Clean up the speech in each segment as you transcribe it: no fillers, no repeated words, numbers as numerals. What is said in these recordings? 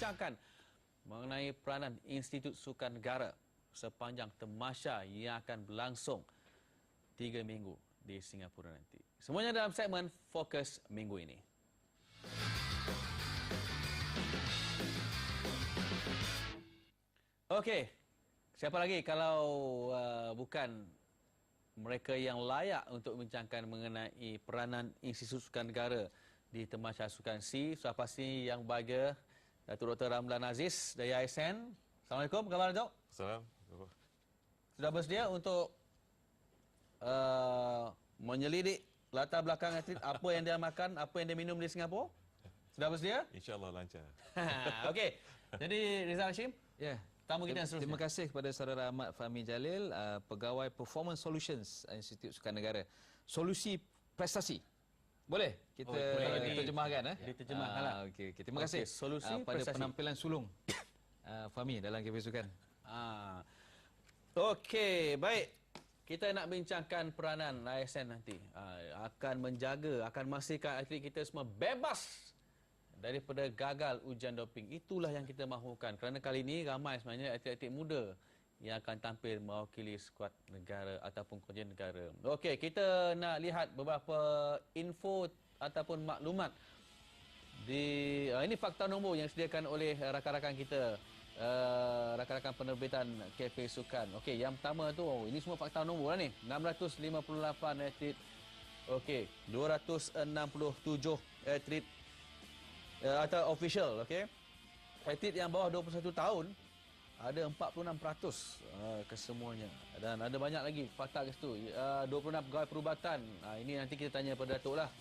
membincangkan mengenai peranan Institut Sukan Negara sepanjang tamasya yang akan berlangsung 3 minggu di Singapura nanti. Semuanya dalam segmen Fokus minggu ini. Okey, siapa lagi kalau bukan mereka yang layak untuk membincangkan mengenai peranan Institut Sukan Negara di tamasya Sukan SEA. Sudah pasti yang bahagia Datuk Dr. Ramlan Aziz dari ASN. Assalamualaikum, apa khabar Datuk? Assalamualaikum. Sudah bersedia untuk menyelidik latar belakang atlet, apa yang dia makan, apa yang dia minum di Singapura? Sudah bersedia? InsyaAllah lancar. Okey, jadi Rizal Hashim, Ya. tamu kita yang seterusnya. Terima kasih kepada saudara Ahmad Fahmi Jalil, Pegawai Performance Solutions Institut Sukan Negara. Solusi prestasi. Boleh kita terjemahkan? Diterjemahkanlah. Okey. Terima kasih solusi pada prestasi. penampilan sulung Fahmi dalam KP Sukan. Okey, baik. Kita nak bincangkan peranan ASN nanti. Akan menjaga, akan memastikan atlet kita semua bebas daripada gagal ujian doping. Itulah yang kita mahukan. Kerana kali ini ramai sebenarnya atlet-atlet muda yang akan tampil mewakili skuad negara ataupun konjen negara. Okey, kita nak lihat beberapa info ataupun maklumat di ini fakta nombor yang disediakan oleh rakan-rakan kita, rakan-rakan penerbitan Cafe Sukan. Okey, yang pertama tu, ini semua fakta nombor lah ni. 658 atlet. Okey, 267 atlet atau official, okey. Atlet yang bawah 21 tahun ada 46% kesemuanya. Dan ada banyak lagi fakta ke situ. 26 pegawai perubatan. Ini nanti kita tanya pada Datuk lah.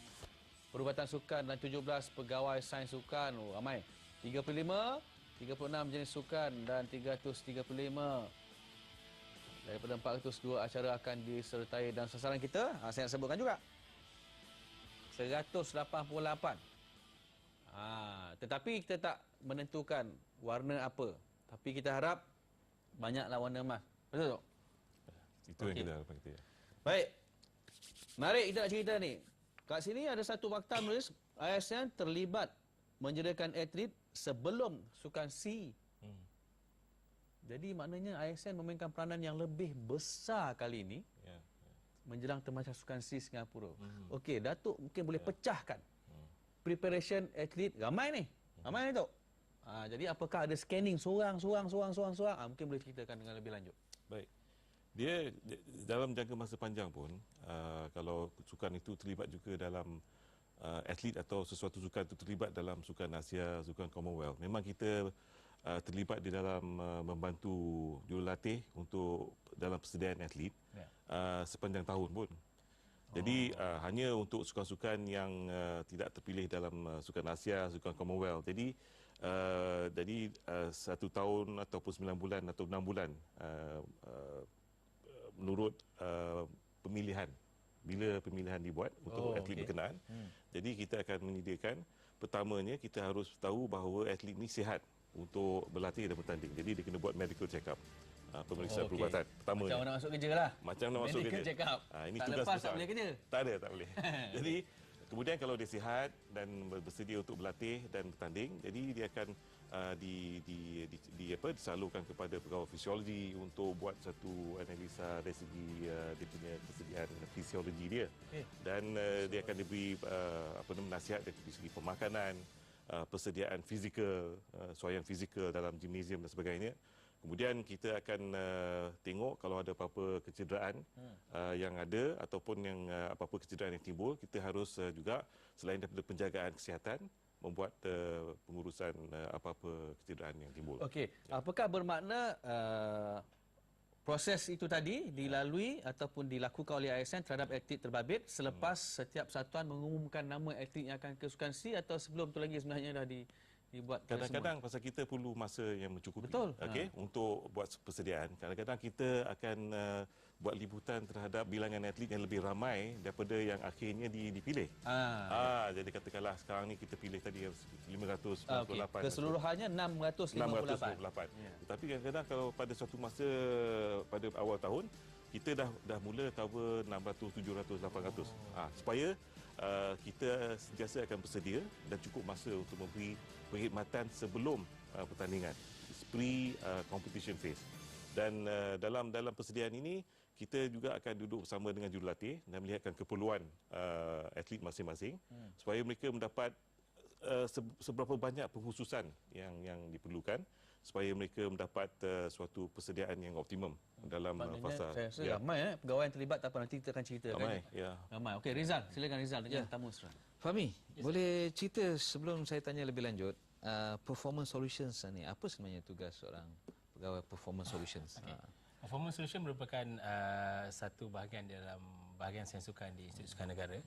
Perubatan sukan dan 17 pegawai sains sukan. Ramai. 35, 36 jenis sukan dan 335 daripada 402 acara akan disertai dan sasaran kita, saya nak sebutkan juga, 188. Tetapi kita tak menentukan warna apa. Tapi kita harap banyaklah warna emas. Betul tak? Itu yang kita harapkan kita. Baik. Mari kita nak cerita ni. Kat sini ada satu fakta menulis ASN terlibat menyediakan atlet sebelum Sukan SEA. Jadi maknanya ASN memainkan peranan yang lebih besar kali ini menjelang tamasya Sukan SEA Singapura. Okey, Datuk mungkin boleh pecahkan preparation atlet ramai ni. Ramai ni, Tok. Jadi apakah ada scanning seorang? Mungkin boleh ceritakan dengan lebih lanjut. Baik. Dia dalam jangka masa panjang pun, kalau sukan itu terlibat juga dalam atlet atau sesuatu sukan itu terlibat dalam sukan Asia, sukan Commonwealth, memang kita terlibat di dalam membantu jurulatih untuk dalam persediaan atlet sepanjang tahun pun. Jadi hanya untuk sukan-sukan yang tidak terpilih dalam sukan Asia, sukan Commonwealth. Jadi 1 tahun ataupun 9 bulan atau 6 bulan menurut pemilihan, bila pemilihan dibuat untuk atlet berkenaan. Jadi kita akan menyediakan, pertamanya kita harus tahu bahawa atlet ini sihat untuk berlatih dan bertanding. Jadi dia kena buat medical check-up, pemeriksaan perubatan pertamanya. Macam nak masuk kerja lah. Macam nak masuk kerja. Medical check-up. Ini tak tugas lepas besar. tak boleh kerja. Tak boleh. Jadi kemudian kalau dia sihat dan bersedia untuk berlatih dan bertanding, jadi dia akan disalurkan kepada pegawai fisiologi untuk buat satu analisa dari segi dia punya kesediaan fisiologi dia. Dan dia akan diberi nasihat dari segi pemakanan, persediaan fizikal, soalan fizikal dalam gimnasium dan sebagainya. Kemudian kita akan tengok kalau ada apa-apa kecederaan yang ada ataupun yang apa-apa kecederaan yang timbul, kita harus juga selain daripada penjagaan kesihatan, membuat pengurusan apa-apa kecederaan yang timbul. Okey, apakah bermakna proses itu tadi dilalui ataupun dilakukan oleh ASN terhadap atlet terbabit selepas setiap satuan mengumumkan nama atlet yang akan ke Sukan SEA, atau sebelum tu lagi sebenarnya dah dibuat? Kadang-kadang pasal kita perlu masa yang mencukupi. Betul. Untuk buat persediaan. Kadang-kadang kita akan buat liputan terhadap bilangan atlet yang lebih ramai daripada yang akhirnya dipilih. Jadi katakanlah sekarang ni kita pilih tadi 598. Keseluruhannya 658. Tetapi kadang-kadang kalau pada suatu masa pada awal tahun, kita dah mula cover 600, 700, 800. Supaya kita sentiasa akan bersedia dan cukup masa untuk memberi perkhidmatan sebelum pertandingan. It's pre-competition phase. Dan dalam persediaan ini, kita juga akan duduk bersama dengan jurulatih dan melihatkan keperluan atlet masing-masing supaya mereka mendapat seberapa banyak pengkhususan yang diperlukan supaya mereka mendapat suatu persediaan yang optimum dalam fasa. Saya rasa ramai pegawai yang terlibat, tak apa, nanti kita akan ceritakan. Ramai, ya. Ramai. Okey, Rizal, silakan Rizal dengan tamu seterusnya. Fahmi, boleh cerita sebelum saya tanya lebih lanjut, performance solutions ni apa sebenarnya tugas seorang pegawai performance solutions? Okay. Performance solution merupakan satu bahagian dalam bahagian sains sukan di Institut Sukan Negara.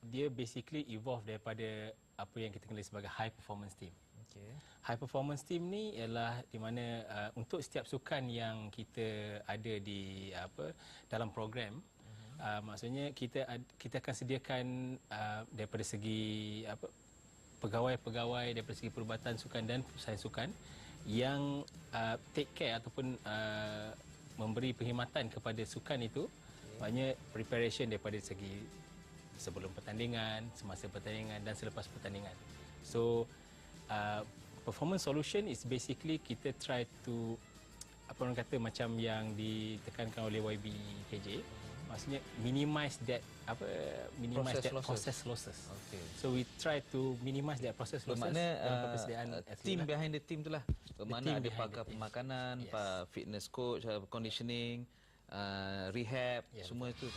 Dia basically evolve daripada apa yang kita kenali sebagai high performance team. Okay. High performance team ni ialah di mana untuk setiap sukan yang kita ada di dalam program, maksudnya kita akan sediakan daripada segi pegawai-pegawai daripada segi perubatan sukan dan sains sukan yang take care ataupun memberi perkhidmatan kepada sukan itu. Maknanya preparation daripada segi sebelum pertandingan, semasa pertandingan dan selepas pertandingan. So performance solution is basically kita try to apa orang kata macam yang ditekankan oleh YBKJ, maksudnya minimize that process losses. Okay. So we try to minimize that process losses dalam persediaan atlet. Team behind the team itulah. Bermakna ada behind pakar the team. pemakanan, Yes. fitness coach, conditioning, rehab, semua itu.